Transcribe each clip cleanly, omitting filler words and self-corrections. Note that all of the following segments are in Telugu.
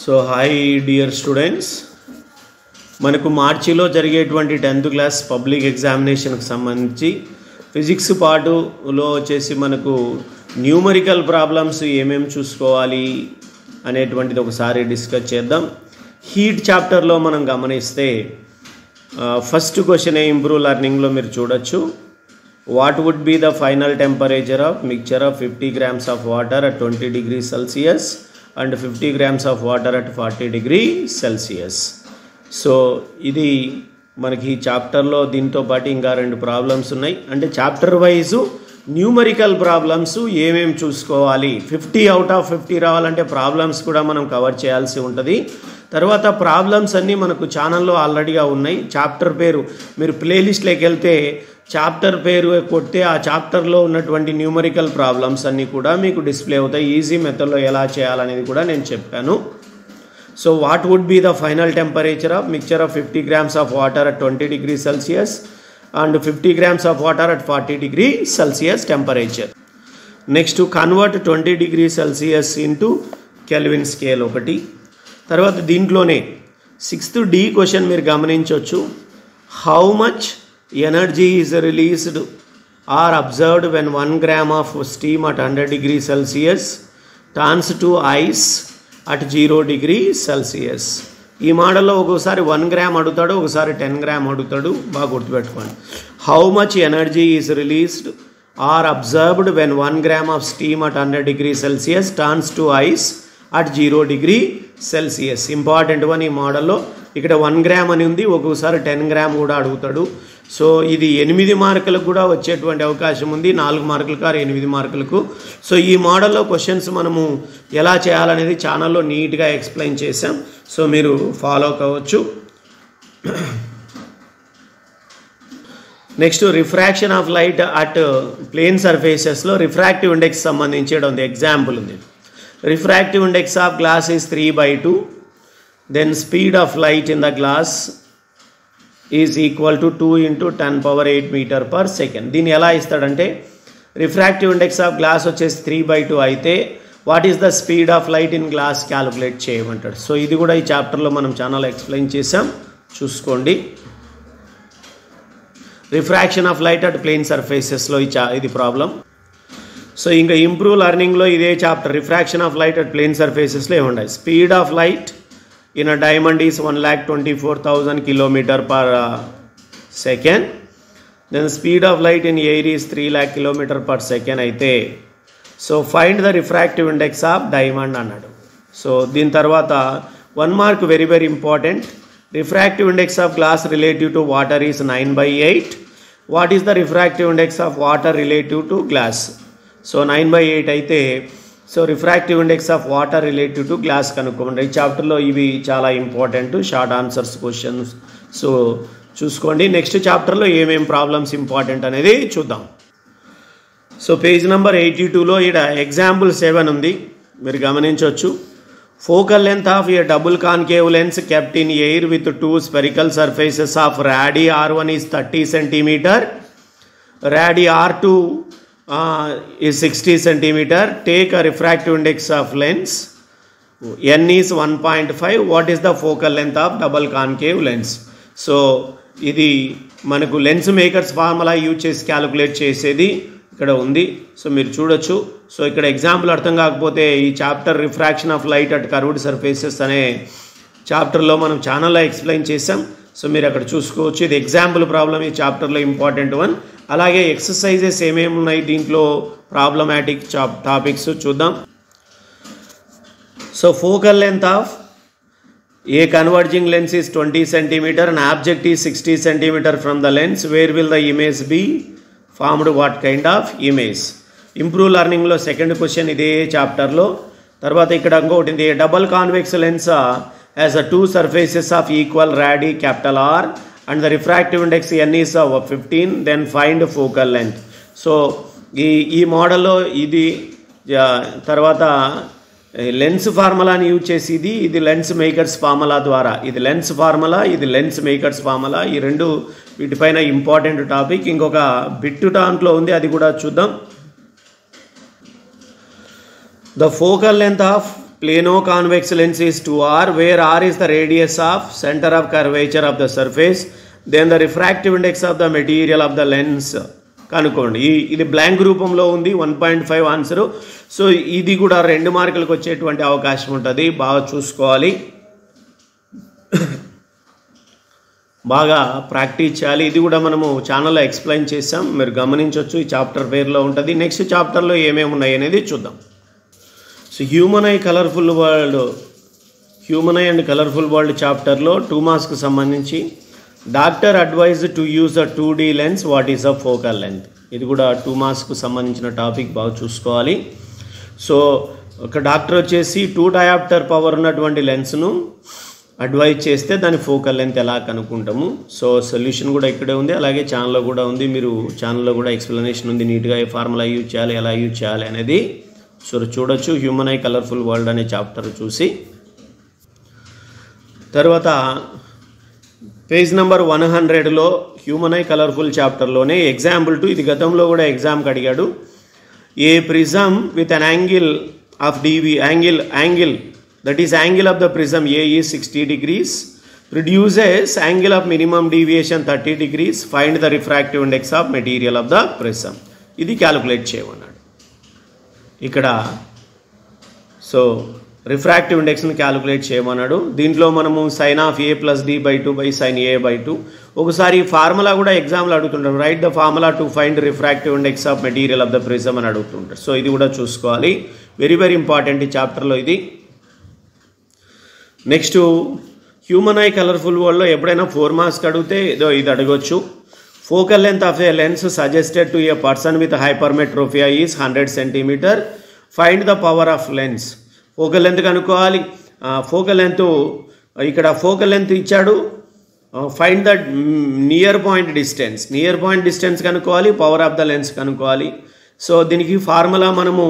సో హాయ్ డియర్ స్టూడెంట్స్, మనకు మార్చిలో జరిగేటువంటి 10th క్లాస్ పబ్లిక్ ఎగ్జామినేషన్కి సంబంధించి ఫిజిక్స్ పార్టులో వచ్చేసి మనకు న్యూమరికల్ ప్రాబ్లమ్స్ ఏమేమి చూసుకోవాలి అనేటువంటిది ఒకసారి డిస్కస్ చేద్దాం. హీట్ చాప్టర్లో మనం గమనిస్తే ఫస్ట్ క్వశ్చన్ ఇంప్రూవ్ లెర్నింగ్లో మీరు చూడొచ్చు. What would be the final temperature of mixture of 50 grams of water at 20 degrees Celsius and 50 grams of water at 40 degrees Celsius. So ఇది మనకి ఈ చాప్టర్లో దీంతో పాటు ఇంకా 2 ప్రాబ్లమ్స్ ఉన్నాయి. అంటే చాప్టర్ వైజు న్యూమరికల్ ప్రాబ్లమ్స్ ఏమేమి చూసుకోవాలి, 50 out of 50 రావాలంటే ప్రాబ్లమ్స్ కూడా మనం కవర్ చేయాల్సి ఉంటుంది. తర్వాత ప్రాబ్లమ్స్ అన్నీ మనకు ఛానల్లో ఆల్రెడీగా ఉన్నాయి. చాప్టర్ పేరు మీరు ప్లేలిస్ట్లోకి వెళ్తే చాప్టర్ పేరు కొడితే ఆ చాప్టర్లో ఉన్నటువంటి న్యూమరికల్ ప్రాబ్లమ్స్ అన్నీ కూడా మీకు డిస్ప్లే అవుతాయి. ఈజీ మెథడ్లో ఎలా చేయాలనేది కూడా నేను చెప్పాను. So what would be the final temperature of mixture of 50 grams of water at 20 degrees Celsius and 50 grams of water at 40 degrees Celsius temperature. Next convert 20 degrees Celsius into Kelvin scale ఒకటి. తర్వాత దీంట్లోనే 6th D క్వశ్చన్ మీరు గమనించవచ్చు. How much energy is released or observed when 1 gram of steam at 100 degrees Celsius turns to ice at 0 degrees Celsius. ఈ మోడల్లో ఒకసారి 1 gram అడుగుతాడు, ఒకసారి 10 gram అడుగుతాడు. బాగా గుర్తుపెట్టుకోండి. How much energy is released or absorbed when 1 gram of steam at 100 degrees Celsius turns to ice at 0 degrees Celsius. Important one ఈ మోడల్లో. ఇక్కడ 1 gram అని ఉంది, ఒక్కొక్కసారి 10 gram కూడా అడుగుతాడు. సో ఇది 8 మార్కులకు కూడా వచ్చేటువంటి అవకాశం ఉంది. 4 మార్కులకు 8 మార్కులకు. సో ఈ మోడల్లో క్వశ్చన్స్ మనము ఎలా చేయాలనేది ఛానల్లో నీట్గా ఎక్స్ప్లెయిన్ చేసాం. సో మీరు ఫాలో కావచ్చు. Next refraction of light at plane సర్ఫేసెస్లో రిఫ్రాక్టివ్ ఇండెక్స్ సంబంధించి ఉంది ఎగ్జాంపుల్ ఉంది. Refractive index of glass is 3/2. Then speed of light in the glass is equal to 2 × 10⁸ meter/second. దీన్ని ఎలా ఇస్తాడంటే రిఫ్రాక్టివ్ ఇండెక్స్ ఆఫ్ గ్లాస్ వచ్చేసి 3/2 అయితే what is the speed of light in glass calculate చేయమంటాడు. సో ఇది కూడా ఈ చాప్టర్లో మనం ఛానల్ ఎక్స్ప్లెయిన్ చేసాం, చూసుకోండి. Refraction of light at plane సర్ఫేసెస్లో ఇది ప్రాబ్లం. సో ఇంకా ఇంప్రూవ్ లెర్నింగ్లో ఇదే chapter refraction of light at plane సర్ఫేసెస్లో ఏముంటాయి. Speed of light in a diamond is 1,24,000 km/second. Then speed of light in air is 3,00,000 km/second అయితే so find the refractive index of diamond అన్నాడు. సో దీని తర్వాత 1 mark very very important. Refractive index of glass relative to water is 9/8. What is the refractive index of water relative to glass? So 9/8 అయితే so refractive index of water relative to glass కనుక్కోండి. ఈ చాప్టర్లో ఇవి చాలా important short answers questions. So చూసుకోండి. నెక్స్ట్ చాప్టర్లో ఏమేమి ప్రాబ్లమ్స్ ఇంపార్టెంట్ అనేది చూద్దాం. సో పేజ్ నెంబర్ 82లో ఇక్కడ ఎగ్జాంపుల్ 7 ఉంది, మీరు గమనించవచ్చు. Focal length of a double concave lens kept in air with 2 spherical surfaces of radii R1 is 30 cm, radii R2 is 60 cm. Take a refractive index of lens. N is 1.5. What is the focal length of double concave lens? So ఇది మనకు లెన్స్ మేకర్స్ ఫార్ములా యూజ్ చేసి క్యాలిక్యులేట్ చేసేది ఇక్కడ ఉంది. సో మీరు చూడొచ్చు. సో ఇక్కడ ఎగ్జాంపుల్ అర్థం కాకపోతే ఈ chapter refraction of light at curved surfaces అనే చాప్టర్లో మనం ఛానల్లో ఎక్స్ప్లెయిన్ చేసాం. సో మీరు అక్కడ చూసుకోవచ్చు. ఇది ఎగ్జాంపుల్ ప్రాబ్లం ఈ చాప్టర్లో ఇంపార్టెంట్ వన్. అలాగే ఎక్సర్సైజెస్ ఏమేమి ఉన్నాయి దీంట్లో ప్రాబ్లమాటిక్ టాపిక్స్ చూద్దాం. So focal length of a converging lens is 20 cm and object is 60 cm from the lens. Where will the image be formed? What kind of image? Improve లెర్నింగ్లో 2nd క్వశ్చన్ ఇదే చాప్టర్లో. తర్వాత ఇక్కడ ఇంకొకటి ఉంది. Double convex lens has 2 surfaces of equal radii R and the refractive index N is 15. Then find focal length. So ఈ మోడల్లో ఇది తర్వాత లెన్స్ ఫార్ములాని యూజ్ చేసి ఇది లెన్స్ మేకర్స్ ఫార్ములా ద్వారా, ఇది లెన్స్ ఫార్ములా, ఇది లెన్స్ మేకర్స్ ఫార్ములా. ఈ రెండు వీటిపైన ఇంపార్టెంట్ టాపిక్. ఇంకొక బిట్టు దాంట్లో ఉంది, అది కూడా చూద్దాం. The focal length of plano convex lens is 2r, where r is the radius of center of curvature of the surface, then the refractive index of the material of the lens కనుక్కోండి. ఇది బ్లాంక్ రూపంలో ఉంది, 1.5 ఆన్సరు. సో ఇది కూడా 2 మార్కులకు వచ్చేటువంటి అవకాశం ఉంటుంది, బాగా చూసుకోవాలి, బాగా ప్రాక్టీస్ చేయాలి. ఇది కూడా మనము ఛానల్లో ఎక్స్ప్లెయిన్ చేసాం, మీరు గమనించవచ్చు, ఈ చాప్టర్ పేరులో ఉంటుంది. నెక్స్ట్ చాప్టర్లో ఏమేమి ఉన్నాయి అనేది చూద్దాం. So human eye and colourful world చాప్టర్లో 2 మార్క్స్కి సంబంధించి doctor advise to use a 2D lens, what is a focal length. ఇది కూడా 2 మార్క్స్కు సంబంధించిన టాపిక్, బాగా చూసుకోవాలి. సో ఒక డాక్టర్ వచ్చేసి 2 డయాప్టర్ పవర్ ఉన్నటువంటి లెన్స్ను అడ్వైజ్ చేస్తే దాని ఫోకల్ లెంత్ ఎలా కనుక్కుంటాము. సో సొల్యూషన్ కూడా ఇక్కడే ఉంది, అలాగే ఛానల్లో కూడా ఉంది, మీరు ఛానల్లో కూడా ఎక్స్ప్లెనేషన్ ఉంది నీట్గా, ఏ ఫార్ములా యూజ్ చేయాలి, ఎలా యూజ్ చేయాలి అనేది. సో చూడొచ్చు హ్యూమన్ ఐ కలర్ఫుల్ వరల్డ్ అనే చాప్టర్ చూసి. తర్వాత పేజ్ నెంబర్ 100లో హ్యూమన్ ఐ కలర్ఫుల్ చాప్టర్లోనే ఎగ్జాంపుల్ 2, ఇది గతంలో కూడా ఎగ్జామ్కి అడిగాడు. A prism with an angle of డివి angle that is angle of the prism A is 60 degrees, produces angle of minimum deviation 30 degrees, find the refractive index of material of the prism. ఇది క్యాలిక్యులేట్ చేయమన్నాడు ఇక్కడ. సో రిఫ్రాక్టివ్ ఇండెక్స్ని క్యాలిక్యులేట్ చేయమన్నాడు. దీంట్లో మనము sin of a plus d by 2 by sin a by 2. ఒకసారి ఫార్ములా కూడా ఎగ్జామ్లో అడుగుతుంటారు, right the formula to find refractive index of material of the prism అని అడుగుతుంటారు. సో ఇది కూడా చూసుకోవాలి, వెరీ వెరీ ఇంపార్టెంట్ ఈ చాప్టర్లో ఇది. నెక్స్ట్ హ్యూమన్ ఐ కలర్ఫుల్ వరల్డ్లో ఎప్పుడైనా 4 మార్క్స్కి అడిగితే ఇది అడగొచ్చు. Focal length of A lens suggested to A person with hypermetropia is 100 centimeter, find the power of lens. Focal length కనుక్కోవాలి. ఫోకల్ లెంత్ ఇక్కడ ఫోకల్ లెంత్ ఇచ్చాడు, find the near point distance కనుక్కోవాలి, పవర్ ఆఫ్ ద లెన్స్ కనుక్కోవాలి. సో దీనికి ఫార్ములా మనము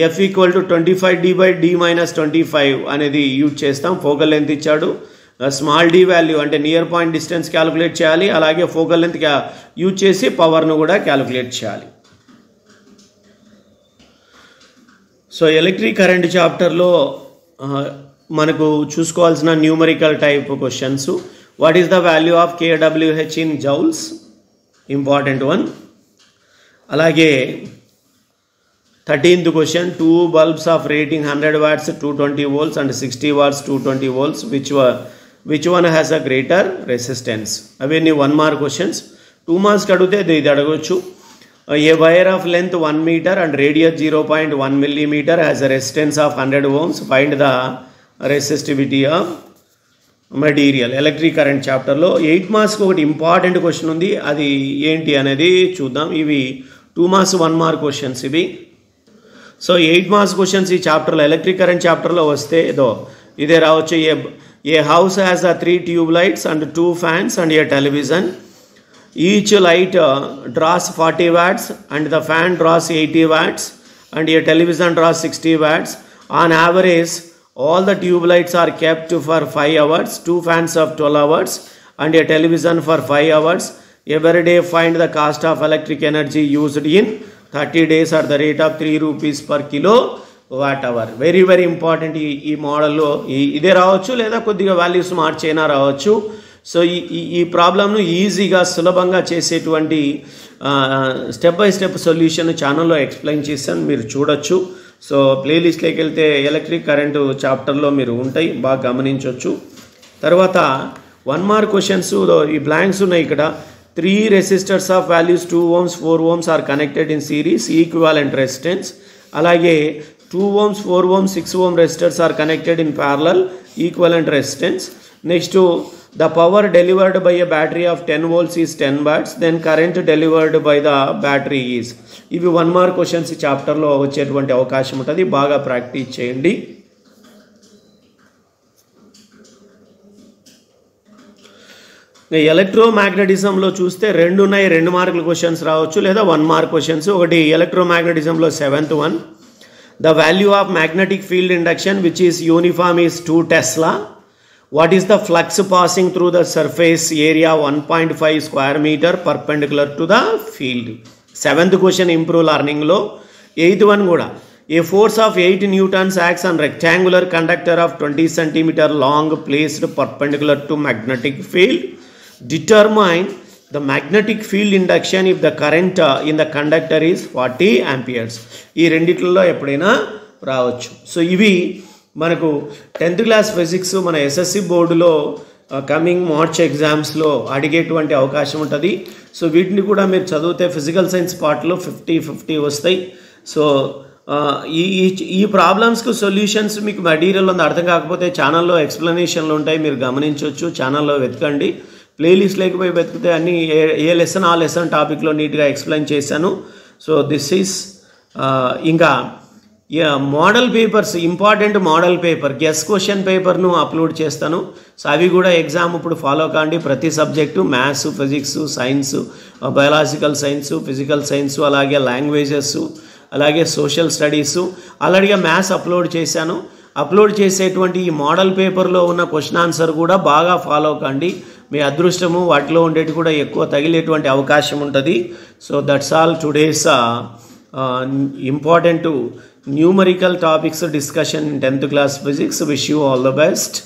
F = 25D/D-25 అనేది యూజ్ చేస్తాం. ఫోకల్ లెంత్ ఇచ్చాడు, స్మాల్ డి వాల్యూ అంటే నియర్ పాయింట్ డిస్టెన్స్ క్యాలిక్యులేట్ చేయాలి, అలాగే ఫోకల్ లెంత్ యూజ్ చేసి పవర్ను కూడా క్యాలిక్యులేట్ చేయాలి. సో ఎలక్ట్రిక్ కరెంట్ చాప్టర్లో మనకు చూసుకోవాల్సిన numerical type questions. What is the value of kWh in joules, important one. అలాగే 13th question, 2 bulbs of rating 100 watts 220 volts and 60 watts 220 volts, which one has a greater resistance. అవన్నీ 1 mark క్వశ్చన్స్. 2 marks అడిగితే ఇది అడగవచ్చు. A wire of length 1 meter and radius 0.1 millimeter has a resistance of 100 ohms. Find the resistivity of material. Electric current చాప్టర్లో 8 మార్క్స్కి ఒకటి ఇంపార్టెంట్ క్వశ్చన్ ఉంది, అది ఏంటి అనేది చూద్దాం. ఇవి 2 marks 1 mark క్వశ్చన్స్ ఇవి. సో 8 marks క్వశ్చన్స్ ఈ చాప్టర్లో, ఎలక్ట్రిక్ కరెంట్ చాప్టర్లో వస్తే ఇదే రావచ్చు. ఏ house has 3 tube lights and 2 fans and a television. Each light draws 40 watts and the fan draws 80 watts and a television draws 60 watts. On average, all the tube lights are kept for 5 hours, 2 fans of 12 hours and a television for 5 hours. Every day find the cost of electric energy used in 30 days at the rate of 3 rupees per kilowatt-hour. Very very important ఈ మోడల్లో. ఇదే రావచ్చు లేదా కొద్దిగా వాల్యూస్ మార్చైనా రావచ్చు. సో ఈ ప్రాబ్లమ్ను ఈజీగా సులభంగా చేసేటువంటి స్టెప్ బై స్టెప్ సొల్యూషన్ ఛానల్లో ఎక్స్ప్లెయిన్ చేశాను, మీరు చూడొచ్చు. సో ప్లేలిస్ట్లోకి వెళ్తే ఎలక్ట్రిక్ కరెంటు చాప్టర్లో మీరు ఉంటాయి, బాగా గమనించవచ్చు. తర్వాత 1 mark క్వశ్చన్స్, ఈ బ్లాంక్స్ ఉన్నాయి ఇక్కడ. 3 resistors of values 2 ohms 4 ohms are connected in series, equivalent resistance. అలాగే 2 ohms 4 ohms 6 ohm resistors are connected in parallel, equivalent resistance. Next, the power delivered by a battery of 10 volts is 10 watts, then current delivered by the battery is. ఇవి 1 mark క్వశ్చన్స్ ఈ చాప్టర్లో వచ్చేటువంటి అవకాశం ఉంటుంది, బాగా ప్రాక్టీస్ చేయండి. ఎలక్ట్రోమాగ్నెటిజంలో చూస్తే 2 ఉన్నాయి, 2 మార్కుల క్వశ్చన్స్ రావచ్చు లేదా 1 mark క్వశ్చన్స్. ఒకటి ఎలక్ట్రోమాగ్నెటిజంలో 7th one, the value of magnetic field induction which is uniform is 2 Tesla. What is the flux passing through the surface area 1.5 square meter perpendicular to the field. 7th question improve లెర్నింగ్లో. 8th one కూడా A force of 8 newtons acts on rectangular conductor of 20 centimeter long placed perpendicular to magnetic field. Determine the magnetic field induction if the current in the conductor is 40 amperes. ఈ రెండిట్లలో ఎప్పుడైనా రావచ్చు. సో ఇవి మనకు 10th క్లాస్ ఫిజిక్స్ మన ఎస్ఎస్సి బోర్డులో కమింగ్ మార్చ్ ఎగ్జామ్స్లో అడిగేటువంటి అవకాశం ఉంటుంది. సో వీటిని కూడా మీరు చదివితే ఫిజికల్ సైన్స్ పార్ట్లో 50-50 వస్తాయి. సో ఈ ప్రాబ్లమ్స్కి సొల్యూషన్స్ మీకు మెటీరియల్ ఉంది, అర్థం కాకపోతే ఛానల్లో ఎక్స్ప్లెనేషన్లు ఉంటాయి, మీరు గమనించవచ్చు. ఛానల్లో వెతకండి, ప్లేలిస్ట్ లేకపోయి వెతికితే అన్ని ఏ లెసన్ ఆ లెసన్ టాపిక్లో నీట్గా ఎక్స్ప్లెయిన్ చేశాను. సో దిస్ ఈస్ ఇంకా model papers, important model paper guess question పేపర్ను అప్లోడ్ చేస్తాను. సో అవి కూడా ఎగ్జామ్ ఇప్పుడు ఫాలో కాండి. ప్రతి subject maths, physics, science, biological science, physical science, అలాగే లాంగ్వేజెస్, అలాగే సోషల్ స్టడీస్, అలాగే మ్యాథ్స్ అప్లోడ్ చేశాను. అప్లోడ్ చేసేటువంటి ఈ మోడల్ పేపర్లో ఉన్న క్వశ్చన్ ఆన్సర్ కూడా బాగా ఫాలో కండి. మీ అదృష్టము వాటిలో ఉండేటి కూడా ఎక్కువ తగిలేటువంటి అవకాశం ఉంటుంది. So that's all today's important numerical topics discussion in 10th class physics. Wish you all the best.